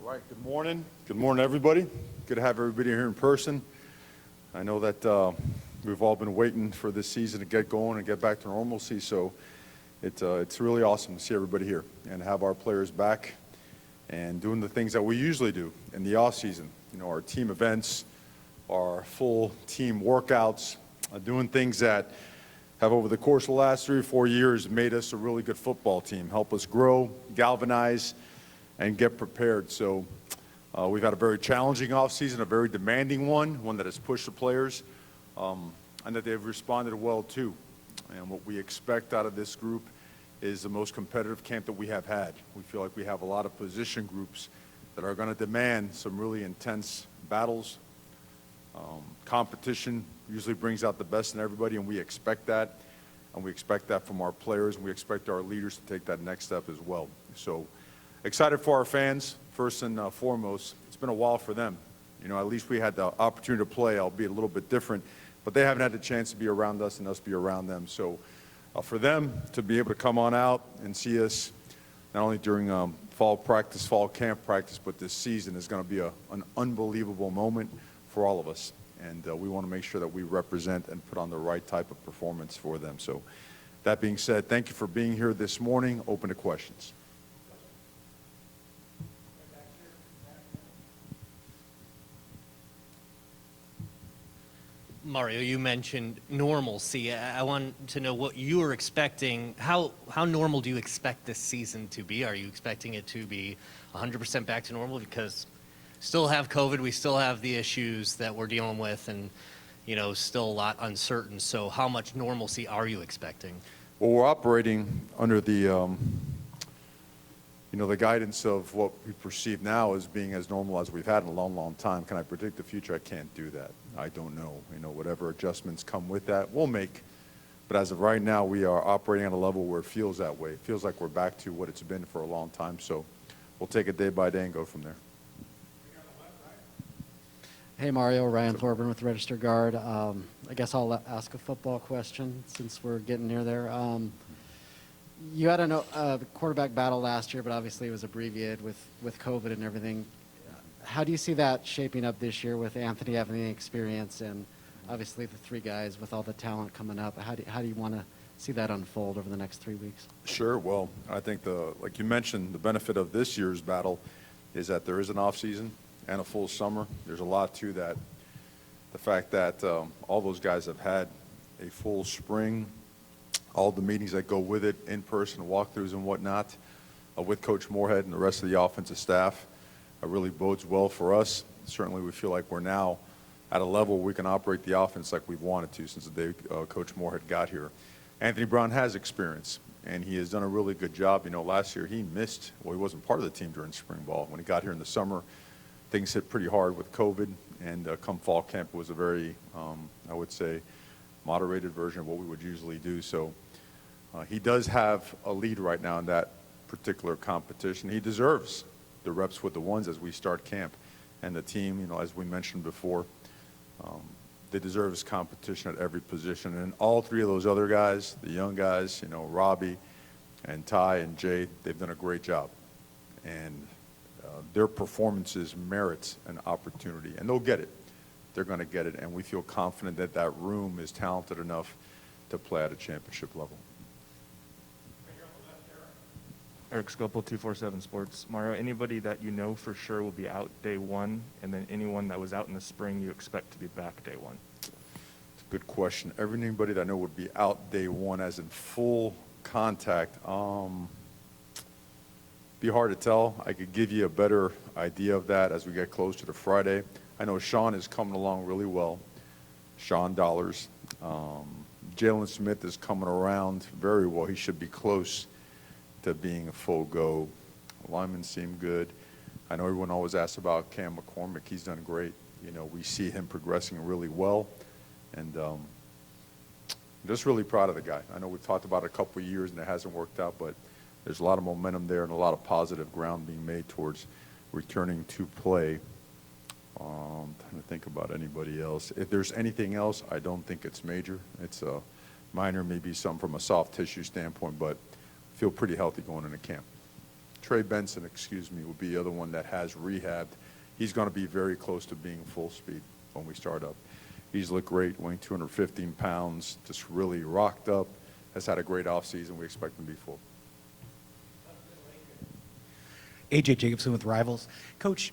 Right, good morning. Good morning, everybody. Good to have everybody here in person. I know that we've all been waiting for this season to get going and get back to normalcy, so it's really awesome to see everybody here and have our players back and doing the things that we usually do in the off season. You know, our team events, our full team workouts, doing things that have over the course of the last 3 or 4 years made us a really good football team, help us grow, galvanize, and get prepared. So we've had a very challenging offseason, a very demanding one that has pushed the players, and that they've responded well to. And what we expect out of this group is the most competitive camp that we have had. We feel like we have a lot of position groups that are going to demand some really intense battles. Competition usually brings out the best in everybody, and we expect that. And we expect that from our players, and we expect our leaders to take that next step as well. So excited for our fans, first and foremost. It's been a while for them. You know, at least we had the opportunity to play, albeit a little bit different, but they haven't had the chance to be around us and us be around them. So for them to be able to come on out and see us, not only during fall practice, fall camp practice, but this season is going to be an unbelievable moment for all of us. And we want to make sure that we represent and put on the right type of performance for them. So that being said, thank you for being here this morning. Open to questions. Mario, you mentioned normalcy. I want to know what you were expecting. How normal do you expect this season to be? Are you expecting it to be 100% back to normal? Because still have COVID, we still have the issues that we're dealing with, and still a lot uncertain. So how much normalcy are you expecting? Well, we're operating under the the guidance of what we perceive now as being as normal as we've had in a long, long time. Can I predict the future? I can't do that. I don't know. Whatever adjustments come with that, we'll make. But as of right now, we are operating at a level where it feels that way. It feels like we're back to what it's been for a long time. So we'll take it day by day and go from there. Hey, Mario, Ryan Thorburn with Register Guard. I guess I'll ask a football question since we're getting near there. You had a quarterback battle last year, but obviously it was abbreviated with COVID and everything. How do you see that shaping up this year with Anthony having the experience and obviously the 3 guys with all the talent coming up? How do you want to see that unfold over the next 3 weeks? Sure. Well, I think like you mentioned, the benefit of this year's battle is that there is an off season and a full summer. There's a lot to that. The fact that all those guys have had a full spring, all the meetings that go with it, in-person walkthroughs and whatnot, with Coach Moorhead and the rest of the offensive staff, really bodes well for us. Certainly we feel like we're now at a level where we can operate the offense like we've wanted to since the day Coach Moorhead got here. Anthony Brown has experience, and he has done a really good job. Last year he missed, he wasn't part of the team during spring ball. When he got here in the summer, things hit pretty hard with COVID, and come fall camp was a very, I would say, moderated version of what we would usually do. So he does have a lead right now in that particular competition. He deserves the reps with the ones as we start camp. And the team, as we mentioned before, they deserve his competition at every position. And all 3 of those other guys, the young guys, Robbie and Ty and Jade, they've done a great job. And their performances merit an opportunity. And they'll get it. They're going to get it. And we feel confident that that room is talented enough to play at a championship level. Eric Scopel, 247 Sports. Mario, anybody that you know for sure will be out day 1, and then anyone that was out in the spring you expect to be back day 1? It's a good question. Anybody that I know would be out day 1 as in full contact, be hard to tell. I could give you a better idea of that as we get closer to Friday. I know Sean is coming along really well. Sean Dollars. Jalen Smith is coming around very well. He should be close to being a full go. Linemen seem good. I know everyone always asks about Cam McCormick. He's done great. We see him progressing really well, and I'm just really proud of the guy. I know we've talked about it a couple of years and it hasn't worked out, but there's a lot of momentum there and a lot of positive ground being made towards returning to play. Trying to think about anybody else. If there's anything else, I don't think it's major. It's minor, maybe some from a soft tissue standpoint, but feel pretty healthy going into camp. Trey Benson, excuse me, would be the other one that has rehabbed. He's going to be very close to being full speed when we start up. He's looked great, weighing 215 pounds, just really rocked up, has had a great offseason. We expect him to be full. AJ Jacobson with Rivals. Coach,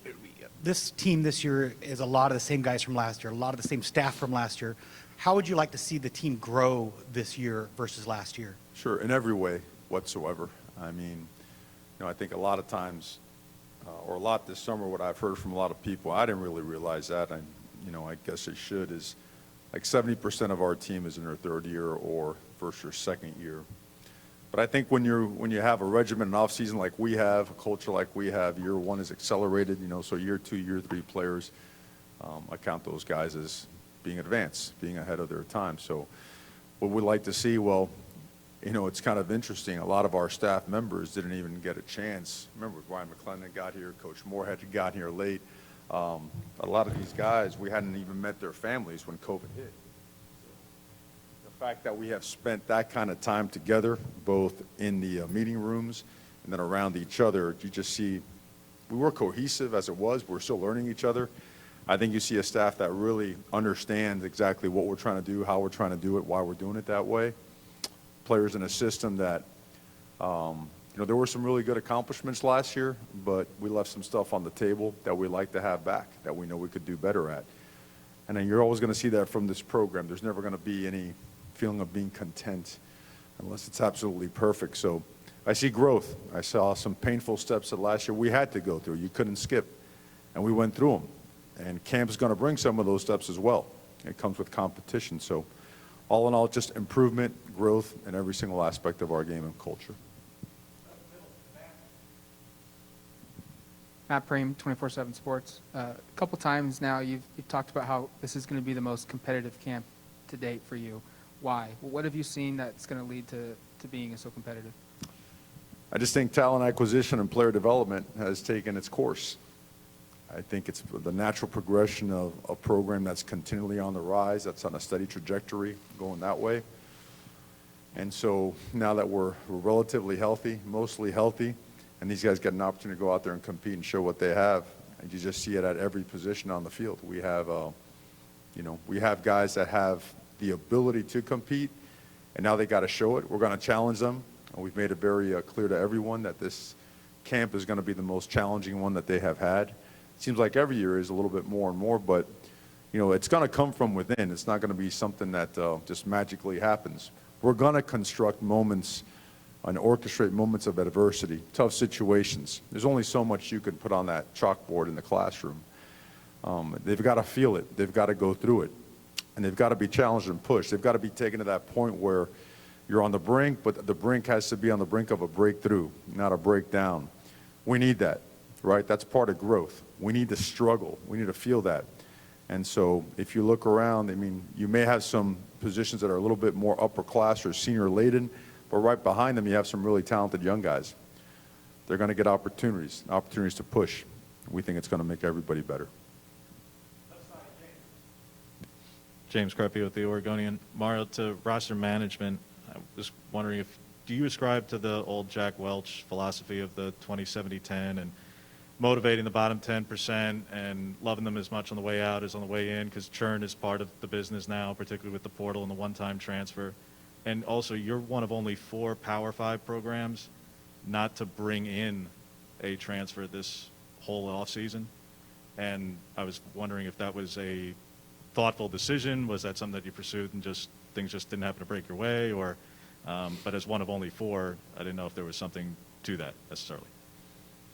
this team this year is a lot of the same guys from last year, a lot of the same staff from last year. How would you like to see the team grow this year versus last year? Sure, in every way whatsoever. I mean, I think a lot of times, or a lot this summer, what I've heard from a lot of people, I didn't really realize that. I guess I should, is like 70% of our team is in their third year or first or second year. But I think when you have a regimen and off season like we have, a culture like we have, year one is accelerated. So year two, year three players, I count those guys as being advanced, being ahead of their time. So what we'd like to see, well, it's kind of interesting. A lot of our staff members didn't even get a chance. Remember, Brian McClendon got here, Coach Moorhead got here late. A lot of these guys, we hadn't even met their families when COVID hit. The fact that we have spent that kind of time together, both in the meeting rooms and then around each other, you just see we were cohesive as it was. We're still learning each other. I think you see a staff that really understands exactly what we're trying to do, how we're trying to do it, why we're doing it that way. Players in a system that, there were some really good accomplishments last year, but we left some stuff on the table that we like to have back, that we know we could do better at. And then you're always going to see that from this program. There's never going to be any feeling of being content unless it's absolutely perfect. So I see growth. I saw some painful steps that last year we had to go through. You couldn't skip, and we went through them. And camp is going to bring some of those steps as well. It comes with competition. So all in all, just improvement, growth in every single aspect of our game and culture. Matt Preem, 24/7 Sports. A couple times now you've talked about how this is going to be the most competitive camp to date for you. Why? What have you seen that's going to lead to being so competitive? I just think talent acquisition and player development has taken its course. I think it's the natural progression of a program that's continually on the rise, that's on a steady trajectory going that way. And so now that we're relatively healthy, mostly healthy, and these guys get an opportunity to go out there and compete and show what they have, and you just see it at every position on the field. We have, we have guys that have the ability to compete, and now they got to show it. We're going to challenge them, and we've made it very clear to everyone that this camp is going to be the most challenging one that they have had. It seems like every year is a little bit more and more, but it's going to come from within. It's not going to be something that just magically happens. We're going to construct moments and orchestrate moments of adversity, tough situations. There's only so much you can put on that chalkboard in the classroom. They've got to feel it. They've got to go through it. And they've got to be challenged and pushed. They've got to be taken to that point where you're on the brink, but the brink has to be on the brink of a breakthrough, not a breakdown. We need that, right? That's part of growth. We need to struggle. We need to feel that. And so if you look around, you may have some positions that are a little bit more upper class or senior laden, but right behind them you have some really talented young guys. They're going to get opportunities to push. We think it's going to make everybody better. James Creppy with the Oregonian. Mario, to roster management, I was wondering do you ascribe to the old Jack Welch philosophy of the 20-70-10 and motivating the bottom 10% and loving them as much on the way out as on the way in, because churn is part of the business now, particularly with the portal and the one-time transfer. And also, you're one of only 4 Power 5 programs not to bring in a transfer this whole offseason. And I was wondering if that was a thoughtful decision. Was that something that you pursued and things just didn't happen to break your way? Or, but as one of only 4, I didn't know if there was something to that necessarily.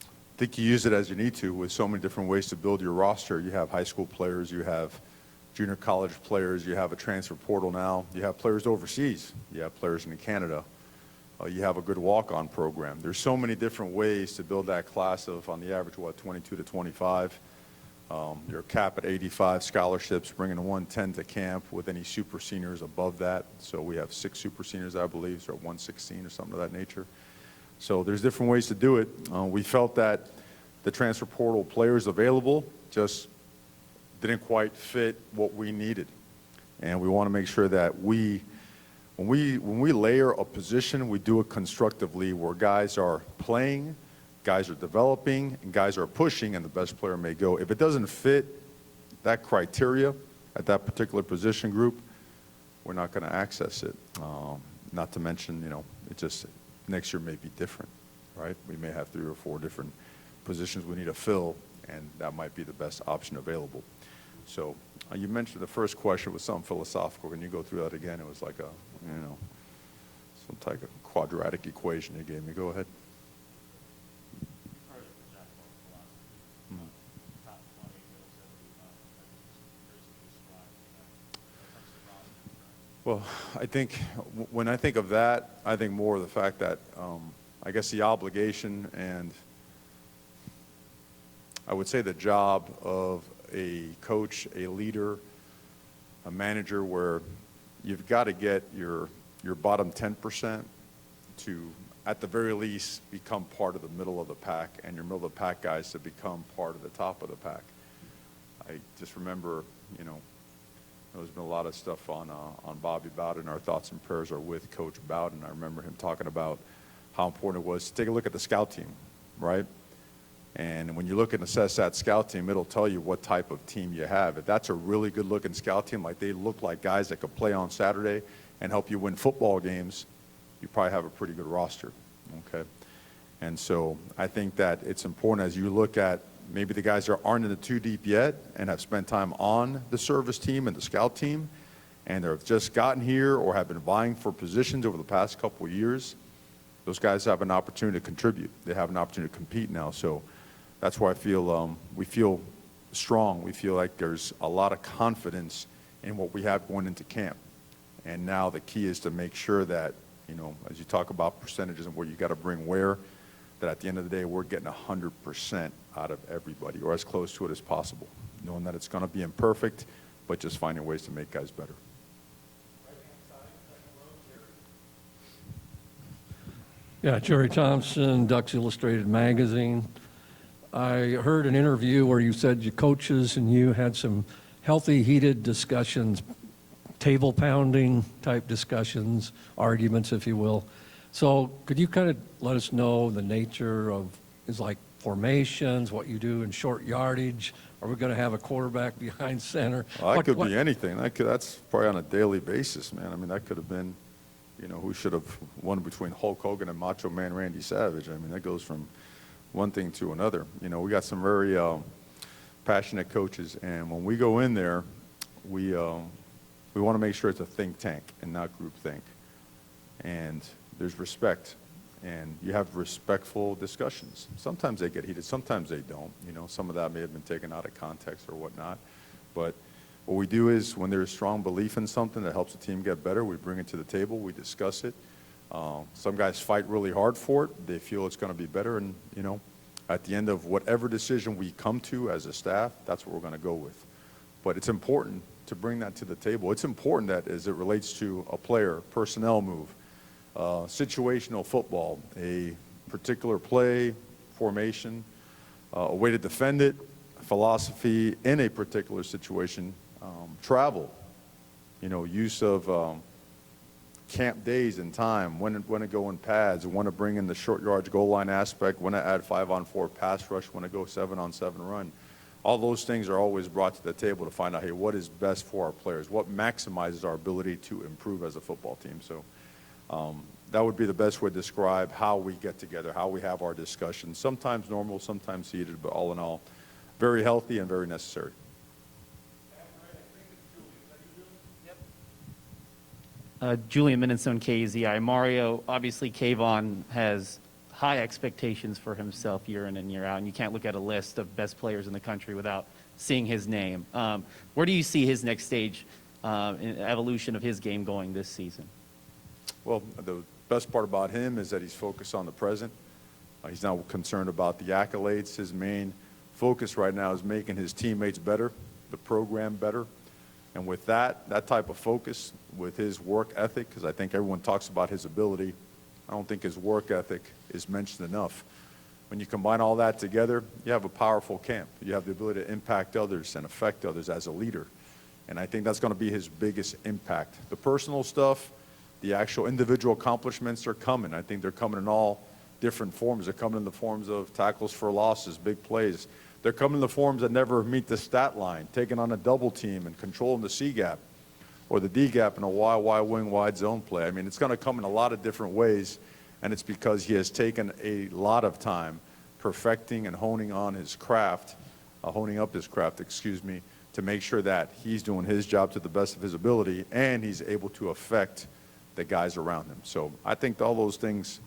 I think you use it as you need to with so many different ways to build your roster. You have high school players, you have junior college players, you have a transfer portal now, you have players overseas, you have players in Canada, you have a good walk-on program. There's so many different ways to build that class of, on the average, 22 to 25. Your cap at 85 scholarships, bringing 110 to camp with any super seniors above that. So we have 6 super seniors, I believe, so at 116 or something of that nature. So there's different ways to do it. We felt that the transfer portal players available just didn't quite fit what we needed. And we want to make sure that when we layer a position, we do it constructively where guys are playing, guys are developing and guys are pushing and the best player may go. If it doesn't fit that criteria at that particular position group, we're not going to access it. Not to mention, it just next year may be different, right? We may have 3 or 4 different positions we need to fill, and that might be the best option available. So you mentioned the first question was something philosophical. Can you go through that again? It was like some type of quadratic equation you gave me. Go ahead. Well, I think when I think of that, I think more of the fact that I guess the obligation and I would say the job of a coach, a leader, a manager, where you've got to get your bottom 10% to, at the very least, become part of the middle of the pack, and your middle of the pack guys to become part of the top of the pack. I just remember, there's been a lot of stuff on Bobby Bowden. Our thoughts and prayers are with Coach Bowden. I remember him talking about how important it was to take a look at the scout team, right? And when you look and assess that scout team, it'll tell you what type of team you have. If that's a really good-looking scout team, like they look like guys that could play on Saturday and help you win football games, you probably have a pretty good roster, okay? And so I think that it's important as you look at maybe the guys that aren't in the 2 deep yet and have spent time on the service team and the scout team, and they've just gotten here or have been vying for positions over the past couple of years, those guys have an opportunity to contribute. They have an opportunity to compete now. So that's why I feel we feel strong. We feel like there's a lot of confidence in what we have going into camp. And now the key is to make sure that, as you talk about percentages and where you got to bring where, that at the end of the day, we're getting 100% out of everybody, or as close to it as possible, knowing that it's going to be imperfect, but just finding ways to make guys better. Yeah, Jerry Thompson, Ducks Illustrated Magazine. I heard an interview where you said your coaches and you had some healthy, heated discussions, table pounding type discussions, arguments, if you will. So could you kind of let us know the nature of, is like formations, what you do in short yardage? Are we going to have a quarterback behind center? Well, that could be anything. That's probably on a daily basis, man. I mean, that could have been, who should have won between Hulk Hogan and Macho Man Randy Savage. I mean, that goes from one thing to another. We got some very passionate coaches, and when we go in there, we want to make sure it's a think tank and not group think. And there's respect, and you have respectful discussions. Sometimes they get heated, sometimes they don't. Some of that may have been taken out of context or whatnot. But what we do is when there's strong belief in something that helps the team get better, we bring it to the table, we discuss it. Some guys fight really hard for it. They feel it's going to be better, and, at the end of whatever decision we come to as a staff, that's what we're going to go with. But it's important to bring that to the table. It's important that as it relates to a player, personnel move, situational football, a particular play, formation, a way to defend it, philosophy in a particular situation, travel, use of camp days and time, when to go in pads, when to bring in the short yards goal line aspect, when to add 5-on-4 pass rush, when to go 7-on-7 run. All those things are always brought to the table to find out, hey, what is best for our players? What maximizes our ability to improve as a football team? So that would be the best way to describe how we get together, how we have our discussions. Sometimes normal, sometimes heated, but all in all, very healthy and very necessary. Julian Minnesota, KZI. Mario, obviously Kayvon has high expectations for himself year in and year out, and you can't look at a list of best players in the country without seeing his name. Where do you see his next stage in evolution of his game going this season? Well, the best part about him is that he's focused on the present. He's not concerned about the accolades. His main focus right now is making his teammates better, the program better. And with that type of focus, with his work ethic, because I think everyone talks about his ability, I don't think his work ethic is mentioned enough. When you combine all that together, you have a powerful camp. You have the ability to impact others and affect others as a leader. And I think that's going to be his biggest impact. The personal stuff, the actual individual accomplishments are coming. I think they're coming in all different forms. They're coming in the forms of tackles for losses, big plays. They're coming in the forms that never meet the stat line, taking on a double team and controlling the C gap or the D gap in a Y wing wide zone play. I mean, it's going to come in a lot of different ways, and it's because he has taken a lot of time perfecting and honing on his craft, honing up his craft, excuse me, to make sure that he's doing his job to the best of his ability and he's able to affect the guys around him. So I think all those things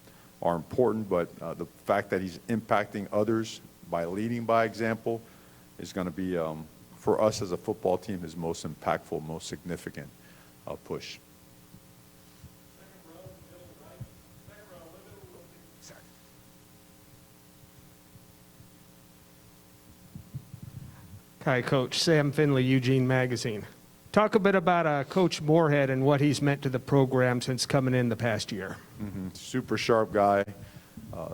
are important, but the fact that he's impacting others by leading by example is going to be, for us as a football team, his most impactful, most significant push. Hi, Coach. Sam Finley, Eugene Magazine. Talk a bit about Coach Moorhead and what he's meant to the program since coming in the past year. Super sharp guy,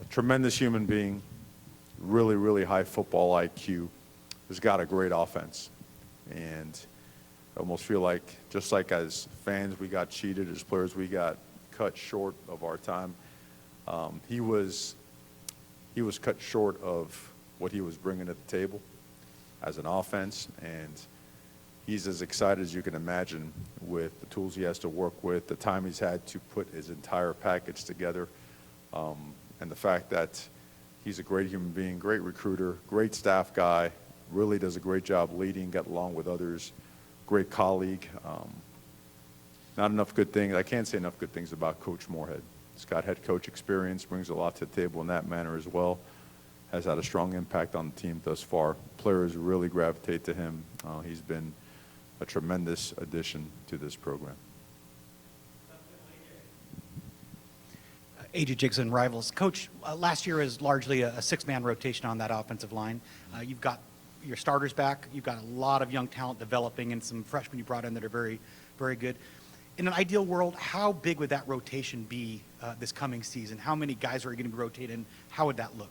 tremendous human being, really, really high football IQ, has got a great offense. And I almost feel like, just like as fans we got cheated, as players we got cut short of our time, he was cut short of what he was bringing to the table as an offense, and he's as excited as you can imagine with the tools he has to work with, the time he's had to put his entire package together, and the fact that he's a great human being, great recruiter, great staff guy, really does a great job leading, get along with others, great colleague. Not enough good things. I can't say enough good things about Coach Moorhead. He's got head coach experience, brings a lot to the table in that manner as well. Has had a strong impact on the team thus far. Players really gravitate to him. He's been a tremendous addition to this program. A.J. Jacobson, Rivals. Coach, last year is largely a six-man rotation on that offensive line. You've got your starters back. You've got a lot of young talent developing and some freshmen you brought in that are very, very good. In an ideal world, how big would that rotation be this coming season? How many guys are you going to be rotating? How would that look?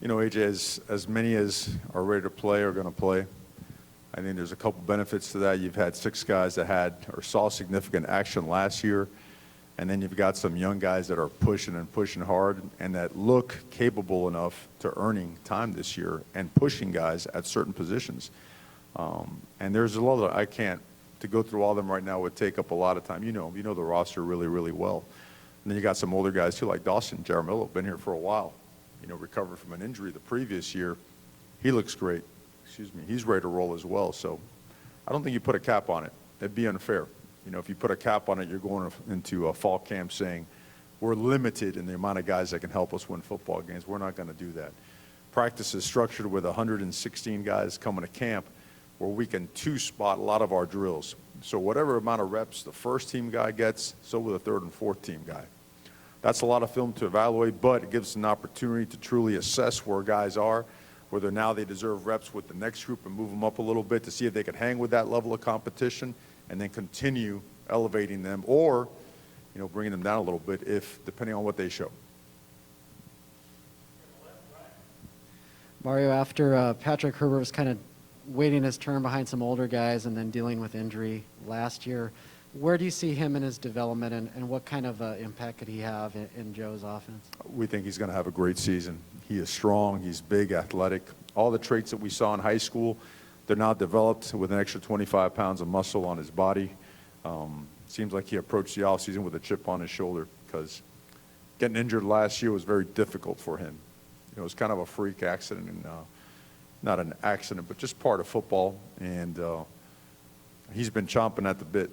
You know, AJ, as many as are ready to play are going to play. I think there's a couple benefits to that. You've had 6 guys that had or saw significant action last year, and then you've got some young guys that are pushing and pushing hard and that look capable enough to earning time this year and pushing guys at certain positions. And there's a lot of, I can't, to go through all of them right now would take up a lot of time. You know the roster really, really well. And then you got some older guys too, like Dawson Jaramillo, been here for a while. Recovered from an injury the previous year. He looks great. Excuse me. He's ready to roll as well. So I don't think you put a cap on it. That'd be unfair. If you put a cap on it, you're going into a fall camp saying, we're limited in the amount of guys that can help us win football games. We're not going to do that. Practice is structured with 116 guys coming to camp where we can two-spot a lot of our drills. So whatever amount of reps the first team guy gets, so will the third and fourth team guy. That's a lot of film to evaluate, but it gives us an opportunity to truly assess where guys are, whether now they deserve reps with the next group and move them up a little bit to see if they can hang with that level of competition and then continue elevating them or, bringing them down a little bit depending on what they show. Mario, after Patrick Herbert was kind of waiting his turn behind some older guys and then dealing with injury last year, where do you see him in his development, and what kind of impact could he have in Joe's offense? We think he's going to have a great season. He is strong. He's big, athletic. All the traits that we saw in high school, they're now developed with an extra 25 pounds of muscle on his body. Seems like he approached the offseason with a chip on his shoulder because getting injured last year was very difficult for him. It was kind of a freak accident, and not an accident, but just part of football. And he's been chomping at the bit.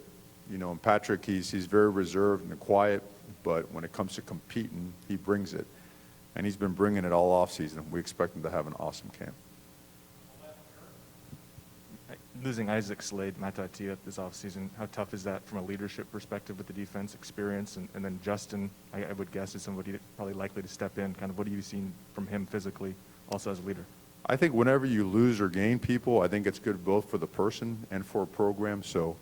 And Patrick, he's very reserved and quiet, but when it comes to competing, he brings it. And he's been bringing it all offseason. We expect him to have an awesome camp. Losing Isaac Slade, Mata'atia this offseason, how tough is that from a leadership perspective with the defense experience? And then Justin, I would guess, is somebody probably likely to step in. Kind of what have you seen from him physically, also as a leader? I think whenever you lose or gain people, I think it's good both for the person and for a program. So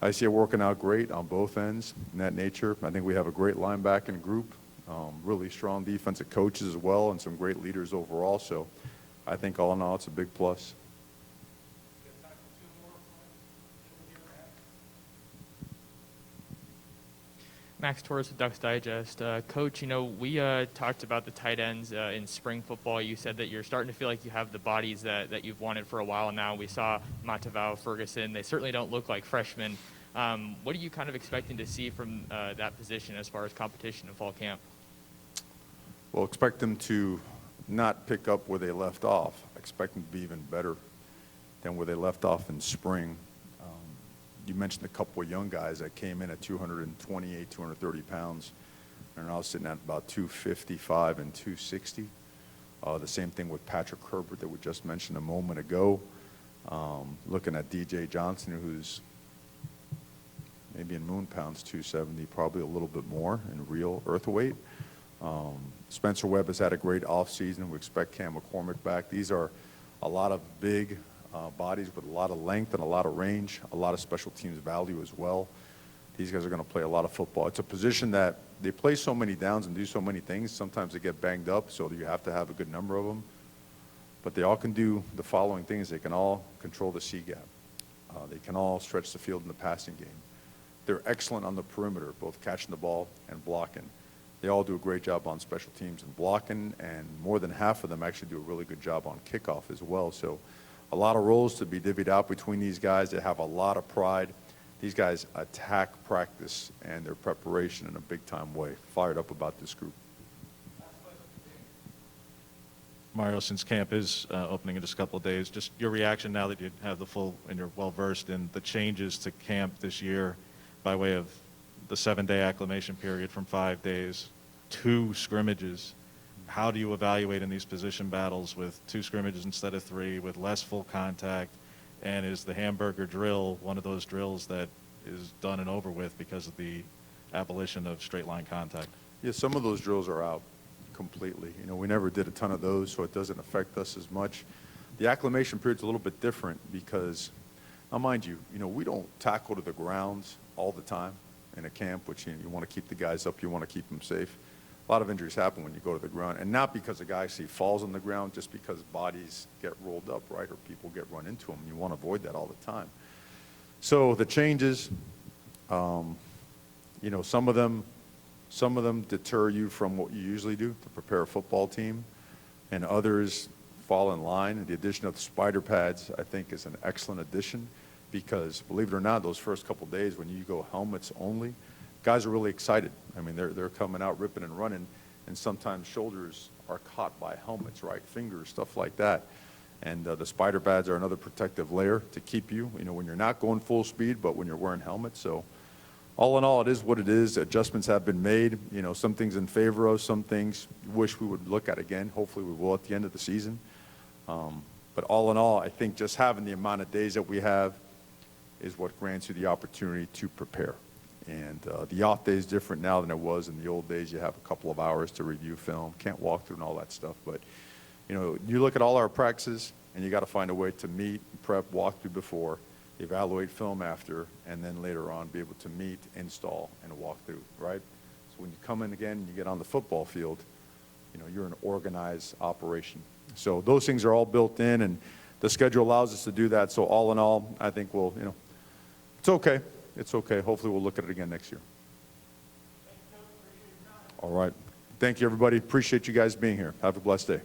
I see it working out great on both ends in that nature. I think we have a great linebacking group, really strong defensive coaches as well, and some great leaders overall. So I think all in all, it's a big plus. Max Torres with Ducks Digest. Coach, we talked about the tight ends in spring football. You said that you're starting to feel like you have the bodies that you've wanted for a while now. We saw Matavao, Ferguson. They certainly don't look like freshmen. What are you kind of expecting to see from that position as far as competition in fall camp? Well, expect them to not pick up where they left off. Expect them to be even better than where they left off in spring. You mentioned a couple of young guys that came in at 228, 230 pounds. They're now sitting at about 255 and 260. The same thing with Patrick Herbert that we just mentioned a moment ago. Looking at DJ Johnson, who's maybe in moon pounds 270, probably a little bit more in real earth weight. Spencer Webb has had a great offseason. We expect Cam McCormick back. These are a lot of big bodies with a lot of length and a lot of range, a lot of special teams value as well. These guys are going to play a lot of football. It's a position that they play so many downs and do so many things. Sometimes they get banged up, so you have to have a good number of them. But they all can do the following things. They can all control the C gap. They can all stretch the field in the passing game. They're excellent on the perimeter, both catching the ball and blocking. They all do a great job on special teams and blocking, and more than half of them actually do a really good job on kickoff as well. So a lot of roles to be divvied out between these guys. They have a lot of pride. These guys attack practice and their preparation in a big-time way. Fired up about this group. Mario, since camp is opening in just a couple of days, just your reaction now that you have the full and you're well-versed in the changes to camp this year by way of the 7-day acclimation period from 5 days, 2 scrimmages. How do you evaluate in these position battles with 2 scrimmages instead of 3, with less full contact? And is the hamburger drill one of those drills that is done and over with because of the abolition of straight line contact? Yeah, some of those drills are out completely. We never did a ton of those, so it doesn't affect us as much. The acclimation period's a little bit different because, now mind you, we don't tackle to the ground all the time in a camp, which you want to keep the guys up, you want to keep them safe. A lot of injuries happen when you go to the ground, and not because a guy actually falls on the ground, just because bodies get rolled up, right, or people get run into them. You want to avoid that all the time. So the changes, some of them deter you from what you usually do to prepare a football team, and others fall in line. And the addition of the spider pads, I think, is an excellent addition because, believe it or not, those first couple days when you go helmets only, guys are really excited. I mean, they're coming out ripping and running, and sometimes shoulders are caught by helmets, right? Fingers, stuff like that. And the spider pads are another protective layer to keep you, when you're not going full speed, but when you're wearing helmets. So all in all, it is what it is. Adjustments have been made. Some things in favor of, some things wish we would look at again. Hopefully we will at the end of the season. But all in all, I think just having the amount of days that we have is what grants you the opportunity to prepare. And the off day is different now than it was in the old days. You have a couple of hours to review film, can't walk through and all that stuff. But, you look at all our practices, and you got to find a way to meet, prep, walk through before, evaluate film after, and then later on be able to meet, install, and walk through, right? So when you come in again and you get on the football field, you're an organized operation. So those things are all built in, and the schedule allows us to do that. So all in all, I think it's okay. It's okay. Hopefully we'll look at it again next year. All right. Thank you, everybody. Appreciate you guys being here. Have a blessed day.